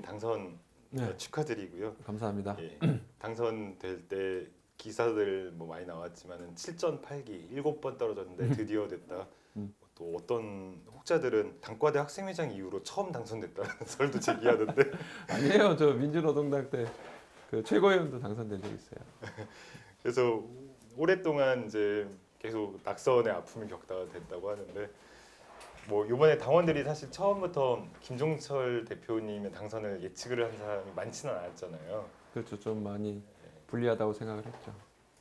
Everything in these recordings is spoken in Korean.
당선 네, 축하드리고요. 감사합니다. 예, 당선될 때 기사들 뭐 많이 나왔지만은 7전 8기 7번 떨어졌는데 드디어 됐다. 음. 또 어떤 혹자들은 당과대 학생회장 이후로 처음 당선됐다는 설도 제기하던데 아니에요. 저 민주노동당 때 그 최고위원도 당선된 적 있어요. 그래서 오랫동안 이제 계속 낙선의 아픔을 겪다가 됐다고 하는데 뭐 이번에 당원들이 사실 처음부터 김종철 대표님의 당선을 예측을 한 사람이 많지는 않았잖아요. 그렇죠. 좀 많이 불리하다고 생각을 했죠.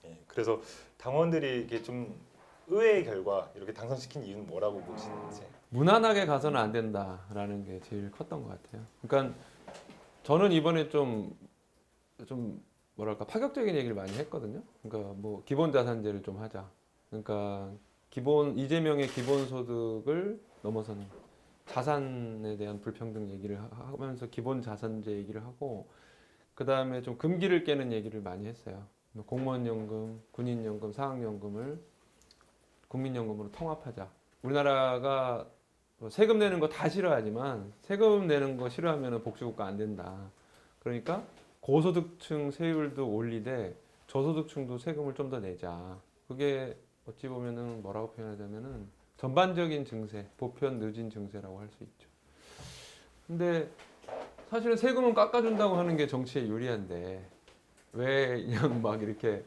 예, 그래서 당원들이 이게 좀 의외의 결과 이렇게 당선시킨 이유는 뭐라고 보시는지. 무난하게 가서는 안 된다라는 게 제일 컸던 것 같아요. 그러니까 저는 이번에 좀 뭐랄까 파격적인 얘기를 많이 했거든요. 그러니까 뭐 기본자산제를 좀 하자. 그러니까 이재명의 기본소득을 넘어서는 자산에 대한 불평등 얘기를 하면서 기본자산제 얘기를 하고 그 다음에 좀 금기를 깨는 얘기를 많이 했어요. 뭐 공무원연금, 군인연금, 사학연금을 국민연금으로 통합하자. 우리나라가 뭐 세금 내는 거 다 싫어하지만 세금 내는 거 싫어하면 복지국가 안 된다. 그러니까 고소득층 세율도 올리되 저소득층도 세금을 좀 더 내자. 그게 어찌 보면은 뭐라고 표현하자면은 전반적인 증세, 보편 늦은 증세라고 할 수 있죠. 근데 사실은 세금은 깎아준다고 하는 게 정치에 유리한데 왜 그냥 막 이렇게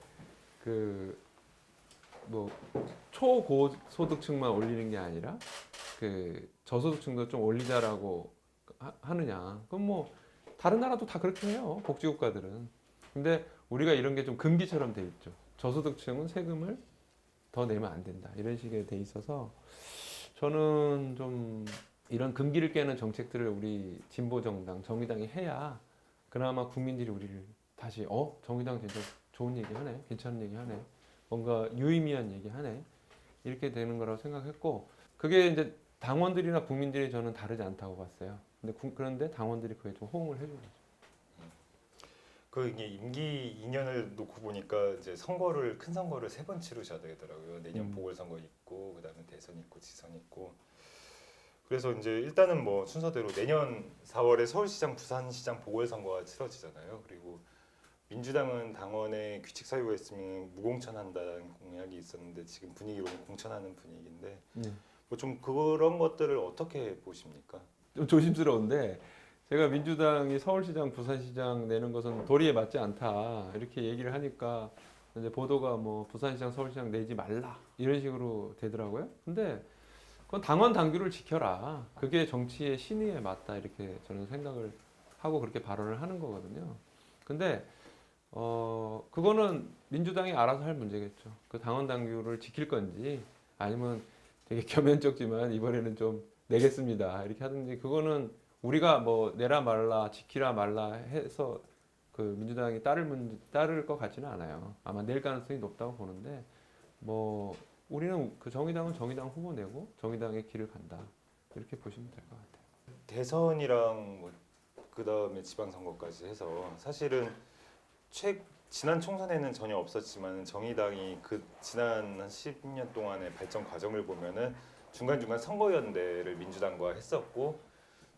그 뭐 초고소득층만 올리는 게 아니라 그 저소득층도 좀 올리자라고 하느냐? 그럼 뭐 다른 나라도 다 그렇게 해요. 복지국가들은. 근데 우리가 이런 게 좀 금기처럼 돼 있죠. 저소득층은 세금을 더 내면 안 된다. 이런 식의 돼 있어서 저는 좀 이런 금기를 깨는 정책들을 우리 진보 정당, 정의당이 해야 그나마 국민들이 우리를 다시 정의당 진짜 좋은 얘기 하네, 괜찮은 얘기 하네, 뭔가 유의미한 얘기 하네 이렇게 되는 거라고 생각했고 그게 이제 당원들이나 국민들이 저는 다르지 않다고 봤어요. 그런데 당원들이 그에 좀 호응을 해준 거죠. 그 이게 임기 2년을 놓고 보니까 이제 선거를 큰 선거를 3번 치르셔야 되더라고요. 내년 보궐선거 있고 그다음에 대선 있고 지선 있고. 그래서 이제 일단은 뭐 순서대로 내년 4월에 서울시장, 부산시장 보궐선거가 치러지잖아요. 그리고 민주당은 당원의 규칙 사유가 있으면 무공천한다는 공약이 있었는데 지금 분위기로는 공천하는 분위기인데 네. 뭐 좀 그런 것들을 어떻게 보십니까? 좀 조심스러운데 제가 민주당이 서울시장, 부산시장 내는 것은 도리에 맞지 않다 이렇게 얘기를 하니까 이제 보도가 뭐 부산시장, 서울시장 내지 말라 이런 식으로 되더라고요. 근데 그건 당원 당규를 지켜라. 그게 정치의 신의에 맞다 이렇게 저는 생각을 하고 그렇게 발언을 하는 거거든요. 근데 그거는 민주당이 알아서 할 문제겠죠. 그 당원 당규를 지킬 건지 아니면 되게 겸연쩍지만 이번에는 좀 내겠습니다 이렇게 하든지 그거는 우리가 뭐 내라 말라 지키라 말라 해서 그 민주당이 따를 것 같지는 않아요. 아마 낼 가능성이 높다고 보는데 뭐 우리는 그 정의당은 정의당 후보 내고 정의당의 길을 간다 이렇게 보시면 될 것 같아요. 대선이랑 뭐 그다음에 지방선거까지 해서 사실은 지난 총선에는 전혀 없었지만 정의당이 그 지난 한 10년 동안의 발전 과정을 보면은 중간중간 선거연대를 민주당과 했었고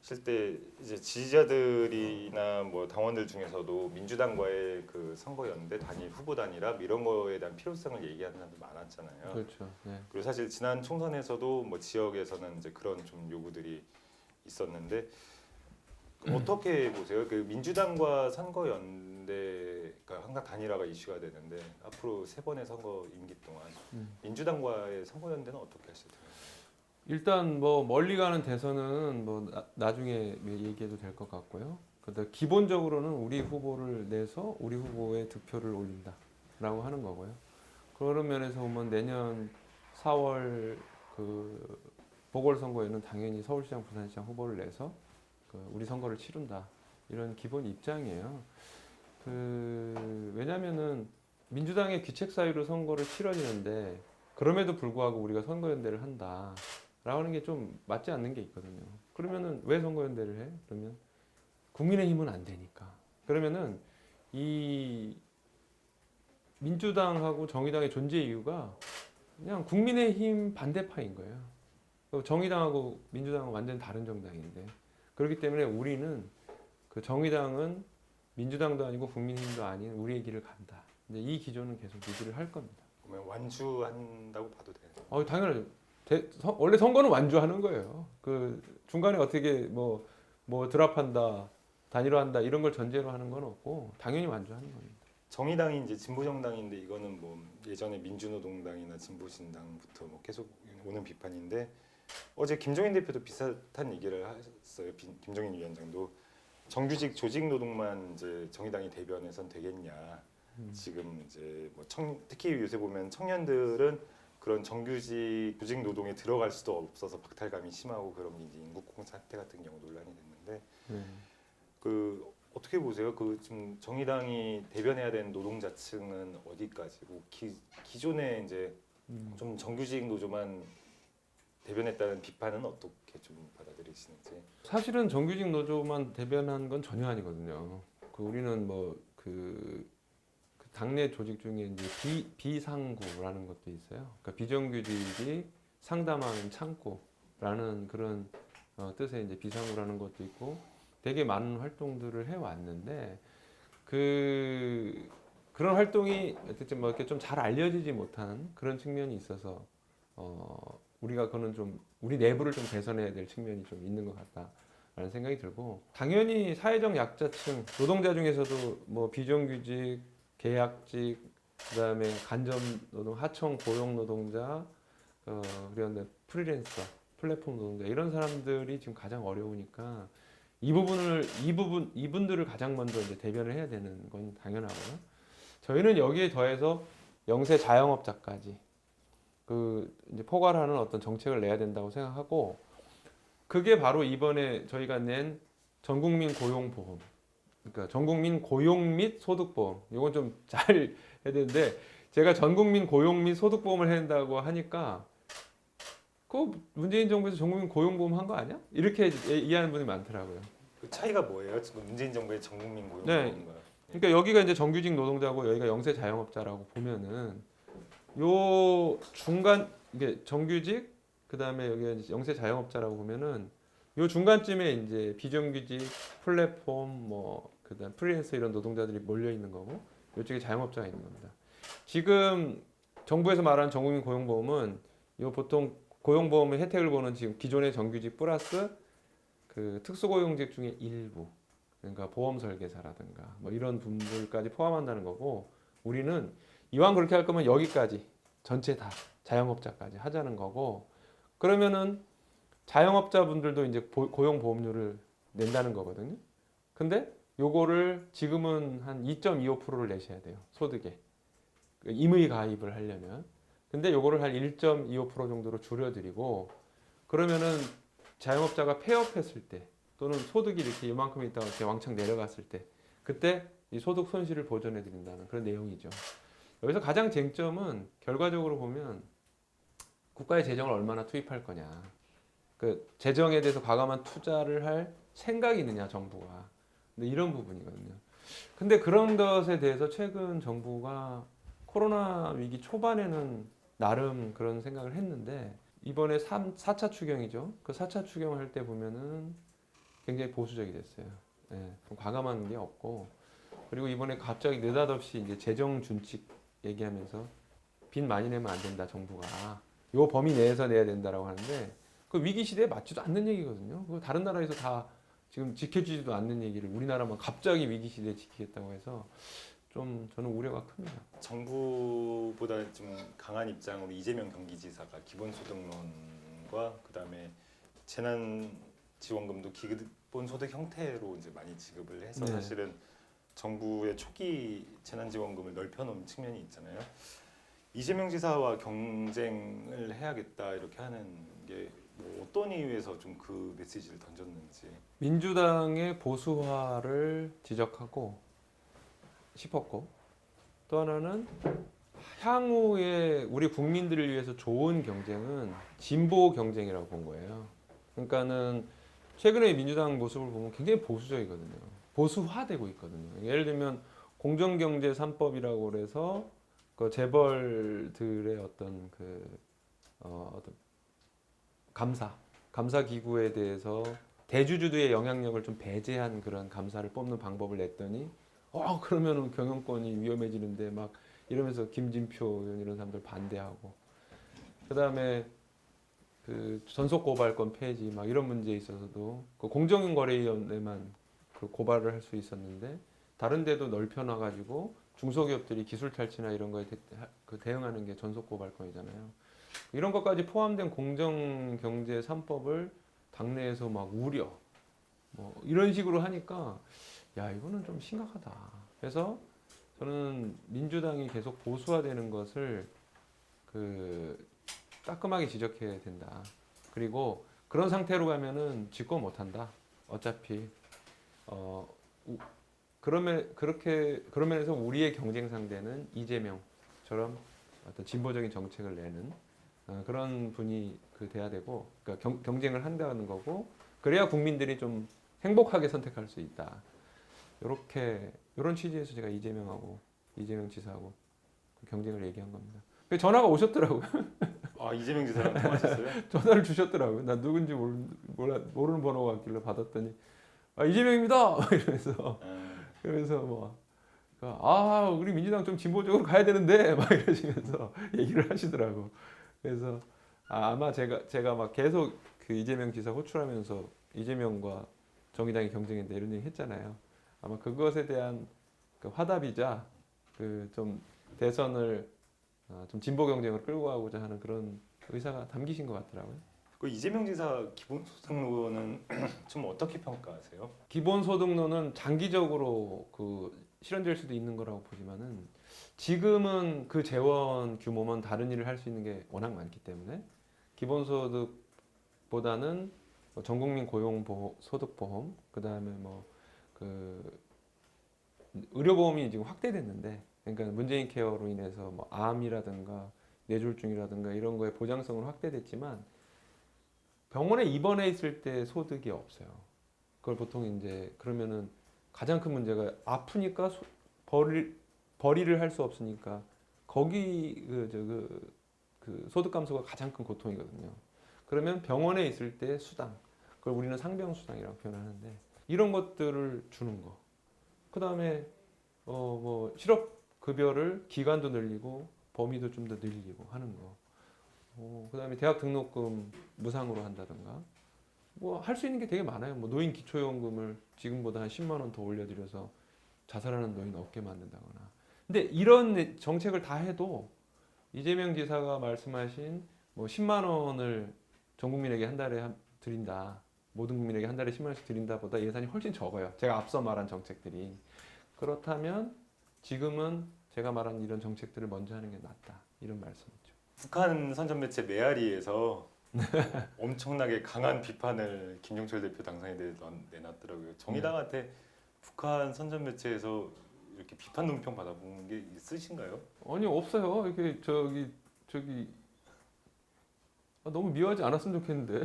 실제 이제 지지자들이나 뭐 당원들 중에서도 민주당과의 그 선거연대 단일 후보 단일화 이런 거에 대한 필요성을 얘기하는 사람도 많았잖아요. 그렇죠. 네. 그리고 사실 지난 총선에서도 뭐 지역에서는 이제 그런 좀 요구들이 있었는데 어떻게 보세요? 그 민주당과 선거 연대가 항상 단일화가 이슈가 되는데 앞으로 3번의 선거 임기 동안 민주당과의 선거 연대는 어떻게 하실 텐가요? 일단 뭐 멀리 가는 대선은 뭐 나중에 얘기해도 될 것 같고요. 근데 기본적으로는 우리 후보를 내서 우리 후보의 득표를 올린다라고 하는 거고요. 그런 면에서 보면 내년 4월 그 보궐선거에는 당연히 서울시장, 부산시장 후보를 내서 그 우리 선거를 치른다 이런 기본 입장이에요. 왜냐면은 민주당의 귀책 사유로 선거를 치러지는데 그럼에도 불구하고 우리가 선거연대를 한다. 라고 하는 게 좀 맞지 않는 게 있거든요. 그러면은 왜 선거연대를 해? 그러면 국민의힘은 안 되니까. 그러면은 이 민주당하고 정의당의 존재 이유가 그냥 국민의힘 반대파인 거예요. 정의당하고 민주당은 완전 다른 정당인데 그렇기 때문에 우리는 그 정의당은 민주당도 아니고 국민의힘도 아닌 우리의 길을 간다. 이제 이 기조는 계속 유지를 할 겁니다. 그러면 완주한다고 봐도 돼요. 당연하죠. 원래 선거는 완주하는 거예요. 그 중간에 어떻게 뭐 드랍한다, 단일화한다 이런 걸 전제로 하는 건 없고 당연히 완주하는 겁니다. 정의당이 이제 진보 정당인데 이거는 뭐 예전에 민주노동당이나 진보신당부터 뭐 계속 오는 비판인데 어제 김종인 대표도 비슷한 얘기를 했어요. 김종인 위원장도 정규직 조직 노동만 이제 정의당이 대변해선 되겠냐. 지금 이제 뭐 특히 요새 보면 청년들은 그런 정규직 조직 노동에 들어갈 수도 없어서 박탈감이 심하고 그런 게 이제 인구공 사태 같은 경우 논란이 됐는데 그 어떻게 보세요? 그 지금 정의당이 대변해야 되는 노동자층은 어디까지고 기존에 이제 좀 정규직 노조만 대변했다는 비판은 어떻게 좀 받아들이시는지? 사실은 정규직 노조만 대변한 건 전혀 아니거든요. 우리는 그 당내 조직 중에 이제 비상구라는 것도 있어요. 그러니까 비정규직이 상담하는 창구라는 그런 뜻의 이제 비상구라는 것도 있고 되게 많은 활동들을 해왔는데 그런 활동이 어쨌든 뭐 이렇게 좀 잘 알려지지 못한 그런 측면이 있어서 우리가 그거는 좀 우리 내부를 좀 개선해야 될 측면이 좀 있는 것 같다라는 생각이 들고 당연히 사회적 약자층 노동자 중에서도 뭐 비정규직, 계약직, 그다음에 간접 노동, 하청 고용 노동자, 그리고 프리랜서, 플랫폼 노동자 이런 사람들이 지금 가장 어려우니까 이분들을 가장 먼저 이제 대변을 해야 되는 건 당연하고요. 저희는 여기에 더해서 영세 자영업자까지 이제 포괄하는 어떤 정책을 내야 된다고 생각하고 그게 바로 이번에 저희가 낸 전국민 고용보험, 그러니까 전국민 고용 및 소득보험. 이건 좀 잘 해야 되는데 제가 전국민 고용 및 소득보험을 해야 된다고 하니까 그 문재인 정부에서 전국민 고용보험 한 거 아니야? 이렇게 이해하는 분이 많더라고요. 그 차이가 뭐예요? 지금 문재인 정부의 전국민 네. 고용보험과 그러니까 여기가 이제 정규직 노동자고 여기가 영세 자영업자라고 보면은 요 중간 이게 정규직 그다음에 여기가 이제 영세 자영업자라고 보면은 요 중간쯤에 이제 비정규직 플랫폼 그다음 프리랜서 이런 노동자들이 몰려 있는 거고 이쪽에 자영업자가 있는 겁니다. 지금 정부에서 말하는 전국민 고용보험은 요 보통 고용보험의 혜택을 보는 지금 기존의 정규직 플러스 그 특수고용직 중에 일부 그러니까 보험 설계사라든가 뭐 이런 분들까지 포함한다는 거고 우리는 이왕 그렇게 할 거면 여기까지 전체 다 자영업자까지 하자는 거고 그러면은 자영업자분들도 이제 고용보험료를 낸다는 거거든요. 근데 요거를 지금은 한 2.25%를 내셔야 돼요. 소득에. 임의 가입을 하려면. 근데 요거를 한 1.25% 정도로 줄여드리고 그러면은 자영업자가 폐업했을 때 또는 소득이 이렇게 이만큼 있다가 이렇게 왕창 내려갔을 때 그때 이 소득 손실을 보전해 드린다는 그런 내용이죠. 여기서 가장 쟁점은 결과적으로 보면 국가의 재정을 얼마나 투입할 거냐. 그 재정에 대해서 과감한 투자를 할 생각이 있느냐 정부가. 근데 이런 부분이거든요. 근데 그런 것에 대해서 최근 정부가 코로나 위기 초반에는 나름 그런 생각을 했는데 이번에 4차 추경이죠. 그 4차 추경을 할 때 보면은 굉장히 보수적이 됐어요. 예, 좀 과감한 게 없고 그리고 이번에 갑자기 느닷없이 이제 재정 준칙 얘기하면서 빚 많이 내면 안 된다 정부가 요 범위 내에서 내야 된다라고 하는데 그 위기 시대에 맞지도 않는 얘기거든요. 그 다른 나라에서 다 지금 지켜주지도 않는 얘기를 우리나라만 갑자기 위기 시대에 지키겠다고 해서 좀 저는 우려가 큽니다. 정부보다 좀 강한 입장으로 이재명 경기지사가 기본소득론과 그다음에 재난지원금도 기본소득 형태로 이제 많이 지급을 해서 네. 사실은 정부의 초기 재난지원금을 넓혀놓은 측면이 있잖아요. 이재명 지사와 경쟁을 해야겠다 이렇게 하는 게 뭐 어떤 이유에서 좀 그 메시지를 던졌는지. 민주당의 보수화를 지적하고 싶었고 또 하나는 향후에 우리 국민들을 위해서 좋은 경쟁은 진보 경쟁이라고 본 거예요. 그러니까는 최근에 민주당 모습을 보면 굉장히 보수적이거든요. 보수화되고 있거든요. 예를 들면 공정경제 3법이라고 그래서 그 재벌들의 어떤 어떤 감사 기구에 대해서 대주주들의 영향력을 좀 배제한 그런 감사를 뽑는 방법을 냈더니 그러면은 경영권이 위험해지는데 막 이러면서 김진표 의원 이런 사람들 반대하고 그다음에 그 전속 고발권 폐지 막 이런 문제에 있어서도 그 공정거래위원회만 그 고발을 할 수 있었는데 다른 데도 넓혀놔 가지고 중소기업들이 기술 탈취나 이런 거에 대응하는 게 전속 고발권이잖아요. 이런 것까지 포함된 공정경제 3법을 당내에서 막 우려 뭐 이런 식으로 하니까 야 이거는 좀 심각하다. 그래서 저는 민주당이 계속 보수화되는 것을 그 따끔하게 지적해야 된다. 그리고 그런 상태로 가면은 집권 못한다. 어차피 그런 면에서 우리의 경쟁 상대는 이재명처럼 어떤 진보적인 정책을 내는 그런 분이 돼야 되고, 그러니까 경쟁을 한다는 거고, 그래야 국민들이 좀 행복하게 선택할 수 있다. 이런 취지에서 제가 이재명 지사하고 그 경쟁을 얘기한 겁니다. 전화가 오셨더라고요. 아, 이재명 지사랑 통화하셨어요? 전화를 주셨더라고요. 난 누군지 모르는 번호가 왔길래 받았더니 이재명입니다. 이러면서 그러면서 우리 민주당 좀 진보적으로 가야 되는데 막 이러시면서 얘기를 하시더라고. 그래서 아마 제가 막 계속 그 이재명 지사 호출하면서 이재명과 정의당이 경쟁인데 이런 얘기 했잖아요. 아마 그것에 대한 그 화답이자 그 좀 대선을 좀 진보 경쟁을 끌고 가고자 하는 그런 의사가 담기신 것 같더라고요. 그 이재명 지사 기본소득론은 좀 어떻게 평가하세요? 기본소득론은 장기적으로 그 실현될 수도 있는 거라고 보지만은 지금은 그 재원 규모만 다른 일을 할 수 있는 게 워낙 많기 때문에 기본소득보다는 전국민 고용소득보험 그다음에 그 의료보험이 지금 확대됐는데 그러니까 문재인 케어로 인해서 암이라든가 뇌졸중이라든가 이런 거에 보장성은 확대됐지만 병원에 입원해 있을 때 소득이 없어요. 그걸 보통 이제 그러면은 가장 큰 문제가 아프니까 벌이를 할 수 없으니까 거기 그 소득 감소가 가장 큰 고통이거든요. 그러면 병원에 있을 때 수당, 그걸 우리는 상병수당이라고 표현하는데 이런 것들을 주는 거. 그다음에 실업 급여를 기간도 늘리고 범위도 좀 더 늘리고 하는 거. 그다음에 대학 등록금 무상으로 한다든가 할 수 있는 게 되게 많아요. 노인 기초연금을 지금보다 한 10만 원 더 올려드려서 자살하는 노인 없게 만든다거나. 근데 이런 정책을 다 해도 이재명 지사가 말씀하신 10만 원을 전 국민에게 한 달에 드린다. 모든 국민에게 한 달에 10만 원씩 드린다보다 예산이 훨씬 적어요. 제가 앞서 말한 정책들이. 그렇다면 지금은 제가 말한 이런 정책들을 먼저 하는 게 낫다. 이런 말씀이죠. 북한 선전매체 메아리에서 엄청나게 강한 비판을 김종철 대표 당선에 대해서 내놨더라고요. 정의당한테 북한 선전매체에서 이렇게 비판 논평 받아본 게 있으신가요? 아니 없어요. 이렇게 저기 너무 미워하지 않았으면 좋겠는데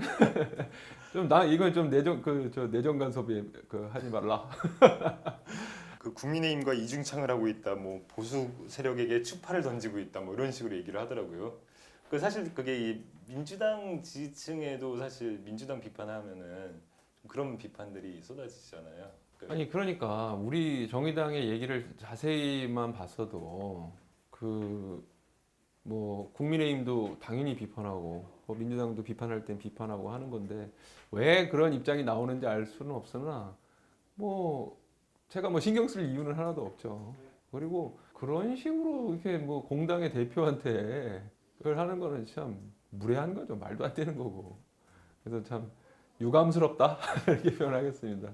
이건 좀 내정 간섭에 하지 말라. 그 국민의힘과 이중창을 하고 있다, 보수 세력에게 추파를 던지고 있다, 이런 식으로 얘기를 하더라고요. 사실 그게 이 민주당 지지층에도 사실 민주당 비판하면은 그런 비판들이 쏟아지잖아요. 아니 그러니까 우리 정의당의 얘기를 자세히만 봤어도 국민의힘도 당연히 비판하고 민주당도 비판할 땐 비판하고 하는 건데 왜 그런 입장이 나오는지 알 수는 없으나 제가 신경 쓸 이유는 하나도 없죠. 그리고 그런 식으로 이렇게 공당의 대표한테 그걸 하는 거는 참 무례한 거죠. 말도 안 되는 거고. 그래서 참 유감스럽다 이렇게 표현하겠습니다.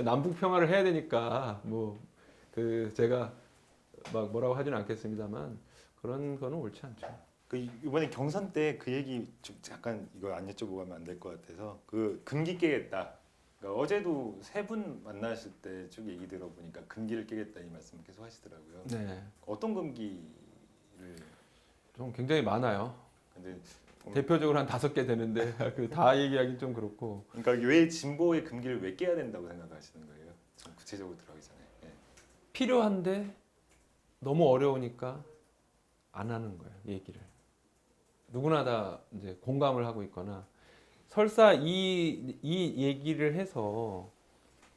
남북 평화를 해야 되니까 제가 뭐라고 하지는 않겠습니다만 그런 거는 옳지 않죠. 이번에 경선 때 그 얘기 좀 잠깐 이거 안 여쭤보고 가면 안 될 것 같아서 금기 깨겠다. 그러니까 어제도 세 분 만나실 때 쭉 얘기 들어보니까 금기를 깨겠다 이 말씀 계속 하시더라고요. 네. 어떤 금기를? 좀 굉장히 많아요. 근데 대표적으로 한 5개 되는데 다 얘기하기 좀 그렇고. 그러니까 왜 진보의 금기를 왜 깨야 된다고 생각하시는 거예요? 좀 구체적으로 들어가기 전에. 네. 필요한데 너무 어려우니까 안 하는 거예요. 얘기를. 누구나 다 이제 공감을 하고 있거나 설사 이 얘기를 해서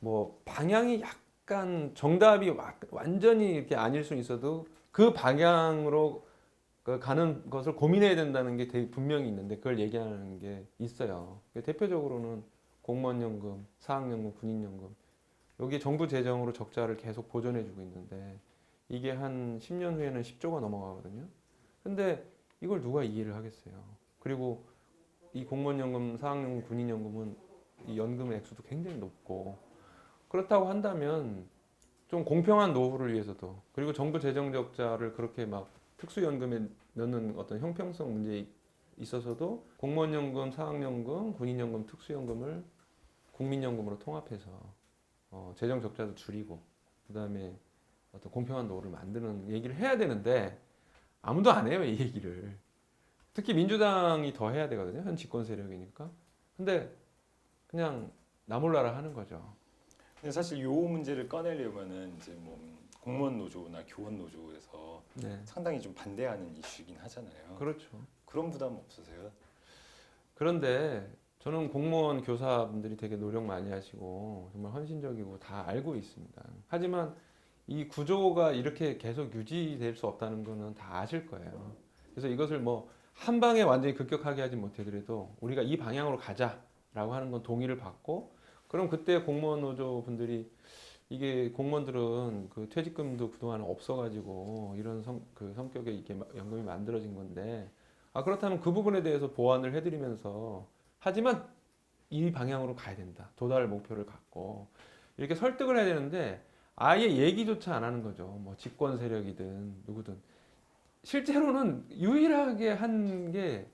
뭐 방향이 약간 정답이 완전히 이렇게 아닐 수 있어도 그 방향으로 가는 것을 고민해야 된다는 게 되게 분명히 있는데 그걸 얘기하는 게 있어요. 대표적으로는 공무원연금, 사학연금, 군인연금 여기 정부 재정으로 적자를 계속 보존해주고 있는데 이게 한 10년 후에는 10조가 넘어가거든요. 근데 이걸 누가 이해를 하겠어요. 그리고 이 공무원연금, 사학연금, 군인연금은 이 연금 액수도 굉장히 높고 그렇다고 한다면 좀 공평한 노후를 위해서도 그리고 정부 재정 적자를 그렇게 막 특수연금에 넣는 어떤 형평성 문제에 있어서도 공무원연금, 사학연금, 군인연금, 특수연금을 국민연금으로 통합해서 재정 적자도 줄이고 그다음에 어떤 공평한 노후를 만드는 얘기를 해야 되는데 아무도 안 해요 이 얘기를. 특히 민주당이 더 해야 되거든요 현 집권 세력이니까. 근데 그냥 나 몰라라 하는 거죠. 근데 사실 요 문제를 꺼내려면은 이제 뭐 공무원 노조나 교원 노조에서 네, 상당히 좀 반대하는 이슈이긴 하잖아요. 그렇죠. 그런 부담 없으세요? 그런데 저는 공무원 교사분들이 되게 노력 많이 하시고 정말 헌신적이고 다 알고 있습니다. 하지만 이 구조가 이렇게 계속 유지될 수 없다는 거는 다 아실 거예요. 그래서 이것을 뭐 한 방에 완전히 급격하게 하지 못하더라도 우리가 이 방향으로 가자라고 하는 건 동의를 받고 그럼 그때 공무원 노조 분들이 이게 공무원들은 그 퇴직금도 그동안 없어가지고 이런 그 성격에 이게 연금이 만들어진 건데 그렇다면 그 부분에 대해서 보완을 해드리면서 하지만 이 방향으로 가야 된다. 도달 목표를 갖고 이렇게 설득을 해야 되는데 아예 얘기조차 안 하는 거죠. 뭐 집권 세력이든 누구든 실제로는 유일하게 한 게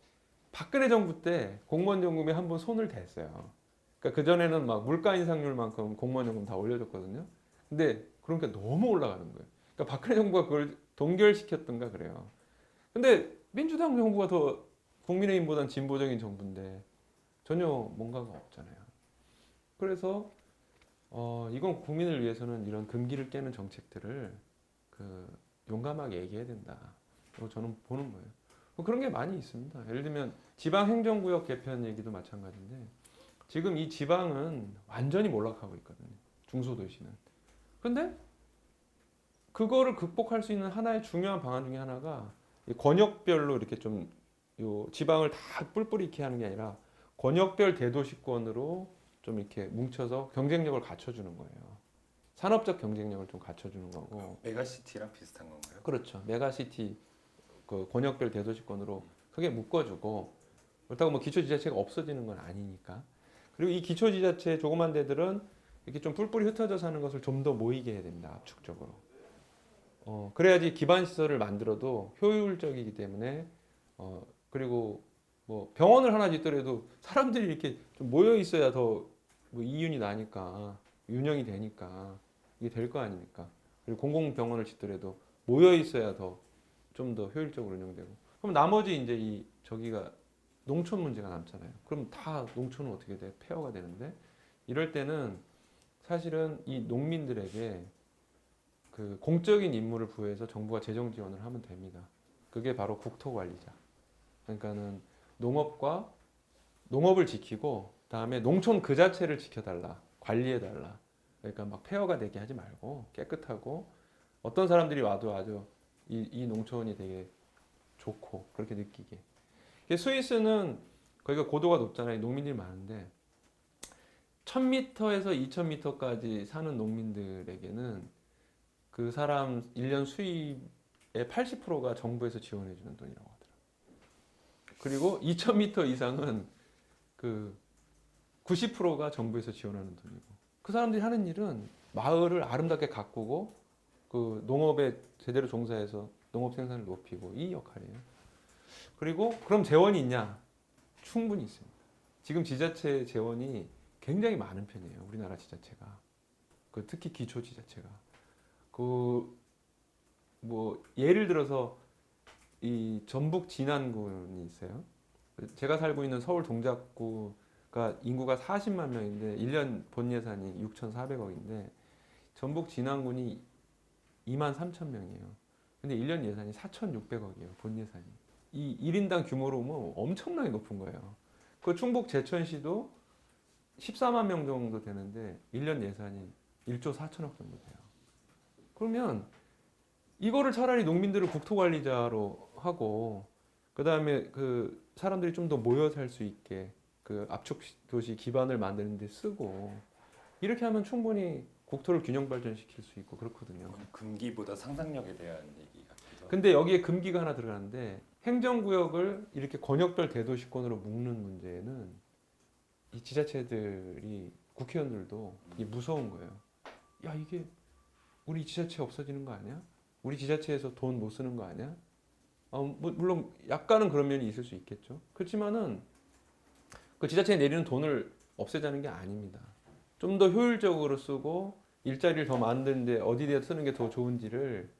박근혜 정부 때 공무원 연금에 한번 손을 댔어요. 그러니까 그 전에는 막 물가 인상률만큼 공무원 연금 다 올려줬거든요. 근데 그러니까 너무 올라가는 거예요. 그러니까 박근혜 정부가 그걸 동결시켰던가 그래요. 근데 민주당 정부가 더 국민의힘보단 진보적인 정부인데 전혀 뭔가가 없잖아요. 그래서 이건 국민을 위해서는 이런 금기를 깨는 정책들을 그 용감하게 얘기해야 된다. 저는 보는 거예요. 그런 게 많이 있습니다. 예를 들면 지방행정구역 개편 얘기도 마찬가지인데 지금 이 지방은 완전히 몰락하고 있거든요. 중소도시는. 근데 그거를 극복할 수 있는 하나의 중요한 방안 중에 하나가 이 권역별로 이렇게 좀 요 지방을 다 뿔뿔이 이렇게 하는 게 아니라 권역별 대도시권으로 좀 이렇게 뭉쳐서 경쟁력을 갖춰주는 거예요. 산업적 경쟁력을 좀 갖춰주는 거고. 메가시티랑 비슷한 건가요? 그렇죠. 메가시티 그 권역별 대도시권으로 크게 묶어주고 그렇다고 뭐 기초지자체가 없어지는 건 아니니까. 그리고 이 기초지자체 조그만 데들은 이렇게 좀 뿔뿔이 흩어져 사는 것을 좀 더 모이게 해야 됩니다. 압축적으로. 그래야지 기반 시설을 만들어도 효율적이기 때문에 그리고 뭐 병원을 하나 짓더라도 사람들이 이렇게 좀 모여 있어야 더 뭐 이윤이 나니까 운영이 되니까 이게 될 거 아닙니까? 그리고 공공병원을 짓더라도 모여 있어야 더 좀 더 효율적으로 운영되고. 그럼 나머지 이제 이 저기가 농촌 문제가 남잖아요. 그럼 다 농촌은 어떻게 돼? 폐허가 되는데 이럴 때는 사실은 이 농민들에게 그 공적인 임무를 부여해서 정부가 재정 지원을 하면 됩니다. 그게 바로 국토관리자. 그러니까는 농업을 지키고 그다음에 농촌 그 자체를 지켜달라, 관리해달라. 그러니까 막 폐허가 되게 하지 말고 깨끗하고 어떤 사람들이 와도 아주 이 농촌이 되게 좋고 그렇게 느끼게. 스위스는 거기가 고도가 높잖아요. 농민들이 많은데 1000m에서 2000m까지 사는 농민들에게는 그 사람 1년 수입의 80%가 정부에서 지원해 주는 돈이라고 하더라고요. 그리고 2000m 이상은 그 90%가 정부에서 지원하는 돈이고 그 사람들이 하는 일은 마을을 아름답게 가꾸고 그 농업에 제대로 종사해서 농업 생산을 높이고 이 역할이에요. 그리고 그럼 재원이 있냐? 충분히 있습니다. 지금 지자체 재원이 굉장히 많은 편이에요. 우리나라 지자체가. 특히 기초 지자체가. 뭐 예를 들어서 이 전북 진안군이 있어요. 제가 살고 있는 서울 동작구가 인구가 40만 명인데 1년 본 예산이 6,400억인데 전북 진안군이 2만 3천 명이에요. 근데 1년 예산이 4,600억이에요. 본 예산이. 이 1인당 규모로 보면 엄청나게 높은 거예요. 그 충북 제천시도 14만 명 정도 되는데 1년 예산이 1조 4천억 정도 돼요. 그러면 이거를 차라리 농민들을 국토관리자로 하고 그다음에 그 사람들이 좀 더 모여 살 수 있게 그 압축 도시 기반을 만드는 데 쓰고 이렇게 하면 충분히 국토를 균형 발전시킬 수 있고 그렇거든요. 금기보다 상상력에 대한 얘기 같기도 하고. 근데 여기에 금기가 하나 들어가는데 행정구역을 이렇게 권역별 대도시권으로 묶는 문제는 이 지자체들이 국회의원들도 이게 무서운 거예요. 야 이게 우리 지자체 없어지는 거 아니야? 우리 지자체에서 돈 못 쓰는 거 아니야? 물론 약간은 그런 면이 있을 수 있겠죠. 그렇지만은 그 지자체에 내리는 돈을 없애자는 게 아닙니다. 좀 더 효율적으로 쓰고 일자리를 더 만드는데 어디에 쓰는 게 더 좋은지를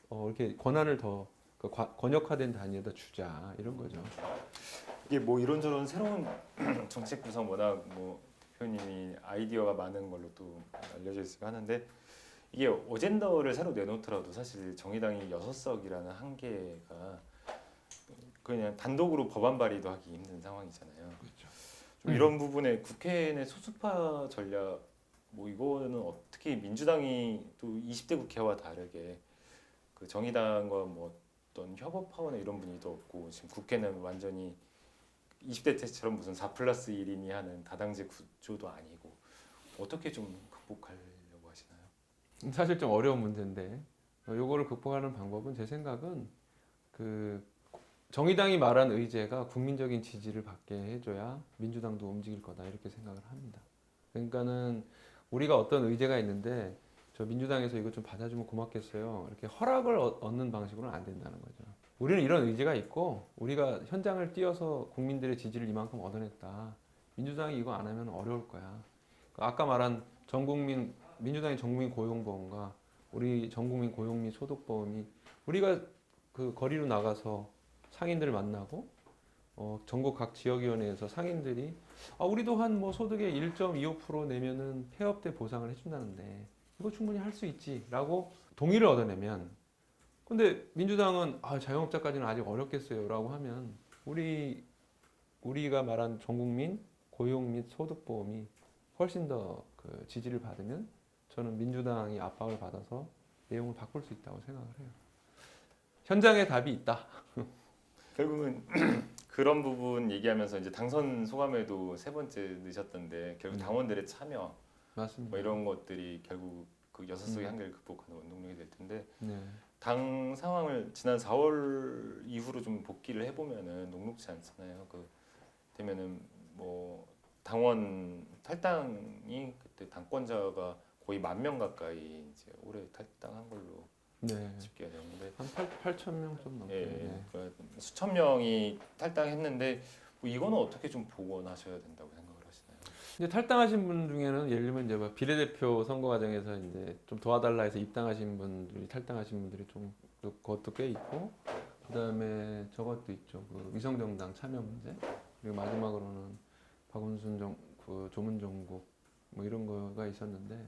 이렇게 권한을 더 권역화된 단위에다 주자 이런 거죠. 이게 뭐 이런저런 새로운 정책 구성 워낙 뭐 대표님이 아이디어가 많은 걸로 또 알려져 있으니까 하는데 이게 어젠더를 새로 내놓더라도 사실 정의당이 6석이라는 한계가 그냥 단독으로 법안 발의도 하기 힘든 상황이잖아요. 그렇죠. 좀 이런 부분에 국회 내 소수파 전략 뭐 이거는 어떻게 민주당이 또 20대 국회와 다르게 그 정의당과 뭐 어떤 협업하거나 이런 분위기도 없고 지금 국회는 완전히 20대 때처럼 무슨 4+1이니 하는 다당제 구조도 아니고 어떻게 좀 극복하려고 하시나요? 사실 좀 어려운 문제인데 요거를 극복하는 방법은 제 생각은 그 정의당이 말한 의제가 국민적인 지지를 받게 해줘야 민주당도 움직일 거다 이렇게 생각을 합니다. 그러니까는 우리가 어떤 의제가 있는데 저 민주당에서 이거 좀 받아주면 고맙겠어요. 이렇게 허락을 얻는 방식으로는 안 된다는 거죠. 우리는 이런 의제가 있고 우리가 현장을 뛰어서 국민들의 지지를 이만큼 얻어냈다. 민주당이 이거 안 하면 어려울 거야. 아까 말한 민주당의 전국민 고용보험과 우리 전국민 고용 및 소득보험이 우리가 그 거리로 나가서 상인들을 만나고 전국 각 지역위원회에서 상인들이 우리도 한 뭐 소득의 1.25% 내면은 폐업 때 보상을 해준다는데 이거 충분히 할 수 있지라고 동의를 얻어내면 근데 민주당은 자영업자까지는 아직 어렵겠어요라고 하면 우리가 말한 전국민 고용 및 소득보험이 훨씬 더 그 지지를 받으면 저는 민주당이 압박을 받아서 내용을 바꿀 수 있다고 생각을 해요. 현장에 답이 있다. 결국은 그런 부분 얘기하면서 이제 당선 소감에도 3번째 넣으셨던데 결국 당원들의 참여 맞습니다. 뭐 이런 것들이 결국 그 6석의 한계를 극복하는 원동력이 될 텐데 네. 당 상황을 지난 4월 이후로 좀 복기를 해보면은 녹록지 않잖아요. 그 되면은 뭐 당원 탈당이 그때 당권자가 거의 10,000명 가까이 이제 올해 탈당한 걸로 네. 집계가 되는데 한 8천 명 좀 넘게. 예, 네. 그 수천 명이 탈당했는데 뭐 이거는 어떻게 좀 복원하셔야 된다고 생각을 하시나요? 이제 탈당하신 분 중에는 예를 들면 이제 뭐 비례대표 선거 과정에서 이제 좀 도와달라 해서 입당하신 분들이 탈당하신 분들이 좀 그것도 꽤 있고 그다음에 저것도 있죠. 그 위성정당 참여 문제 그리고 마지막으로는 박원순 그 조문정국 뭐 이런 거가 있었는데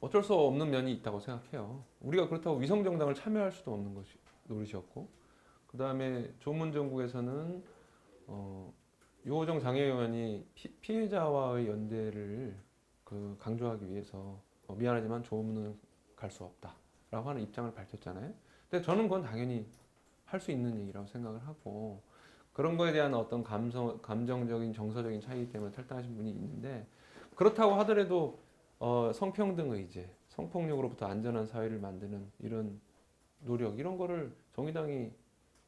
어쩔 수 없는 면이 있다고 생각해요. 우리가 그렇다고 위성정당을 참여할 수도 없는 것이 노릇이었고 그 다음에 조문정국에서는 유호정 장애의원이 피해자와의 연대를 그 강조하기 위해서 미안하지만 조문은 갈 수 없다라고 하는 입장을 밝혔잖아요. 근데 저는 그건 당연히 할 수 있는 얘기라고 생각을 하고 그런 거에 대한 어떤 감정적인 정서적인 차이 때문에 탈당하신 분이 있는데 그렇다고 하더라도 성평등 의제, 성폭력으로부터 안전한 사회를 만드는 이런 노력 이런 거를 정의당이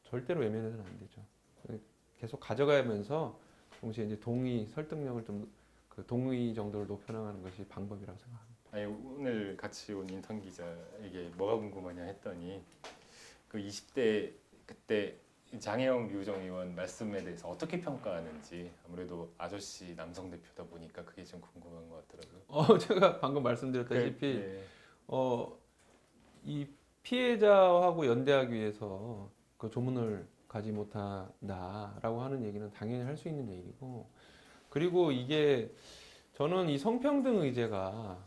절대로 외면해서는 안 되죠. 계속 가져가면서 동시에 이제 동의 설득력을 좀 그 동의 정도를 높여나가는 것이 방법이라고 생각합니다. 아니 오늘 같이 온 인턴 기자에게 뭐가 궁금하냐 했더니 그 20대 그때 장혜영 유호정 의원 말씀에 대해서 어떻게 평가하는지 아무래도 아저씨 남성 대표다 보니까 그게 좀 궁금한 것 같더라고요. 제가 방금 말씀드렸다시피 예. 이 피해자하고 연대하기 위해서 그 조문을 가지 못한다라고 하는 얘기는 당연히 할 수 있는 얘기고 그리고 이게 저는 이 성평등 의제가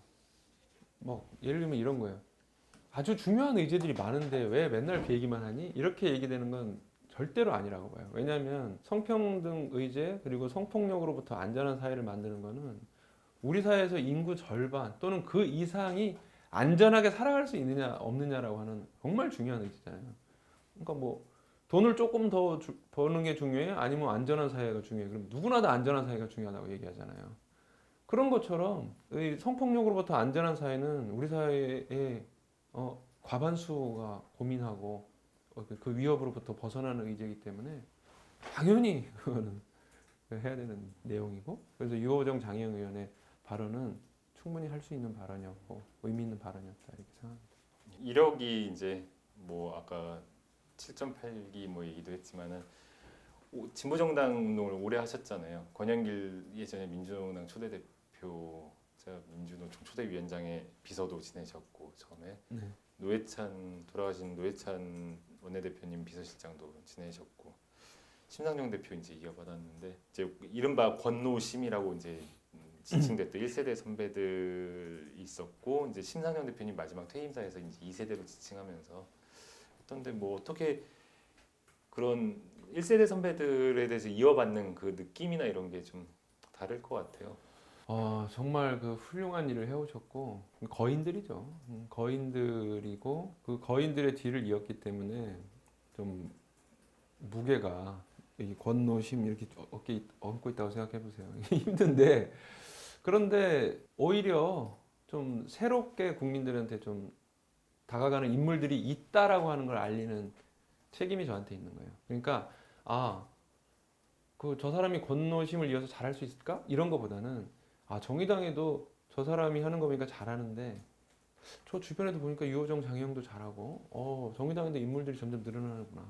뭐 예를 들면 이런 거예요. 아주 중요한 의제들이 많은데 왜 맨날 그 얘기만 하니? 이렇게 얘기되는 건 절대로 아니라고 봐요. 왜냐하면 성평등 의제 그리고 성폭력으로부터 안전한 사회를 만드는 거는 우리 사회에서 인구 절반 또는 그 이상이 안전하게 살아갈 수 있느냐 없느냐라고 하는 정말 중요한 의지잖아요. 그러니까 뭐 돈을 조금 더 버는 게 중요해요? 아니면 안전한 사회가 중요해요? 그럼 누구나 다 안전한 사회가 중요하다고 얘기하잖아요. 그런 것처럼 이 성폭력으로부터 안전한 사회는 우리 사회의 과반수가 고민하고 그 위협으로부터 벗어나는 의제이기 때문에 당연히 그거는 해야 되는 내용이고, 그래서 유호정 장애인위원회 발언은 충분히 할 수 있는 발언이었고 의미 있는 발언이었다 이렇게 생각합니다. 이력이 이제 뭐 아까 7.8기 뭐 얘기도 했지만은 진보정당 운동을 오래 하셨잖아요. 권영길 예전에 민주노당 초대대표자 민주노총 초대위원장의 비서도 지내셨고 처음에 네. 돌아가신 노회찬 원내대표님 비서실장도 지내셨고 심상정 대표 이제 이어받았는데 이제 이른바 권노심이라고 이제 지칭됐던 1세대 선배들이 있었고 이제 심상정 대표님 마지막 퇴임사에서 이제 2세대로 지칭하면서 했던데 뭐 어떻게 그런 1세대 선배들에 대해서 이어받는 그 느낌이나 이런 게 좀 다를 것 같아요. 정말 그 훌륭한 일을 해오셨고 거인들이죠. 거인들이고 그 거인들의 뒤를 이었기 때문에 좀 무게가 이 권노심 이렇게 어깨에 얹고 있다고 생각해 보세요. 힘든데 그런데 오히려 좀 새롭게 국민들한테 좀 다가가는 인물들이 있다라고 하는 걸 알리는 책임이 저한테 있는 거예요. 그러니까 저 사람이 권노심을 이어서 잘할 수 있을까? 이런 거보다는 정의당에도 저 사람이 하는 거 보니까 잘하는데 저 주변에도 보니까 유호정 장혜영도 잘하고 정의당에도 인물들이 점점 늘어나는구나.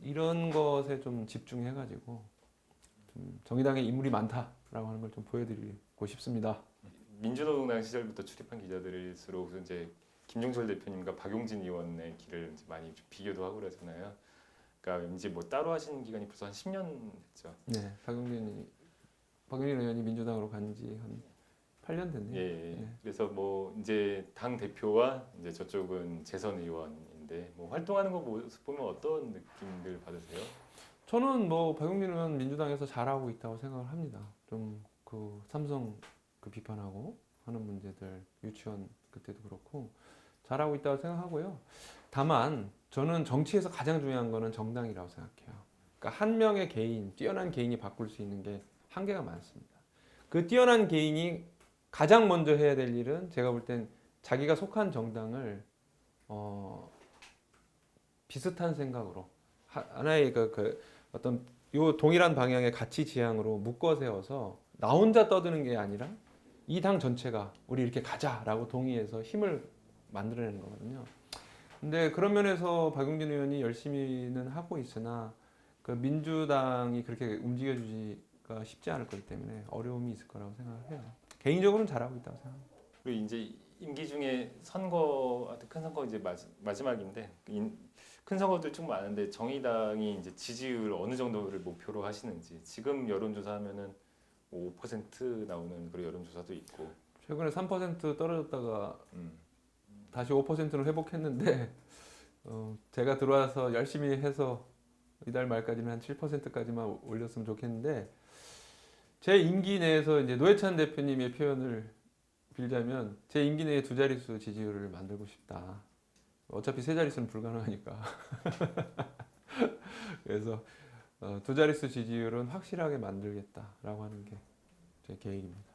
이런 것에 좀 집중해가지고 좀 정의당에 인물이 많다라고 하는 걸 좀 보여드리고 싶습니다. 민주노당 시절부터 출입한 기자들일수록 이제 김종철 대표님과 박용진 의원의 길을 이제 많이 비교도 하고 그러잖아요. 그러니까 이제 뭐 따로 하시는 기간이 벌써 한 10년 됐죠. 네, 박용진 의원이 민주당으로 간 지 한 8년 됐네요. 예. 네. 그래서 뭐 이제 당 대표와 이제 저쪽은 재선 의원인데 뭐 활동하는 거 모습 보면 어떤 느낌들 받으세요? 저는 뭐 박용진 의원 민주당에서 잘하고 있다고 생각을 합니다. 좀 그 삼성 그 비판하고 하는 문제들 유치원 그때도 그렇고 잘하고 있다고 생각하고요. 다만 저는 정치에서 가장 중요한 거는 정당이라고 생각해요. 그러니까 한 명의 뛰어난 개인이 바꿀 수 있는 게 한계가 많습니다. 그 뛰어난 개인이 가장 먼저 해야 될 일은 제가 볼 땐 자기가 속한 정당을 비슷한 생각으로 하나의 그 어떤 요 동일한 방향의 가치 지향으로 묶어 세워서 나 혼자 떠드는 게 아니라 이 당 전체가 우리 이렇게 가자라고 동의해서 힘을 만들어내는 거거든요. 근데 그런 면에서 박용진 의원이 열심히는 하고 있으나 그 민주당이 그렇게 움직여주기가 쉽지 않을 거기 때문에 어려움이 있을 거라고 생각을 해요. 개인적으로는 잘하고 있다고 생각합니다. 그리고 이제 임기 중에 선거, 큰 선거 이제 마지막인데 큰 선거들 좀 많은데 정의당이 이제 지지율 어느 정도를 목표로 하시는지 지금 여론조사하면은 5% 나오는 그런 여론조사도 있고 최근에 3% 떨어졌다가 다시 5%로 회복했는데 제가 들어와서 열심히 해서 이달 말까지는 한 7%까지만 올렸으면 좋겠는데 제 임기 내에서 이제 노회찬 대표님의 표현을 빌자면 제 임기 내에 두 자릿수 지지율을 만들고 싶다. 어차피 세 자릿수는 불가능하니까. 그래서 두 자릿수 지지율은 확실하게 만들겠다라고 하는 게 제 계획입니다.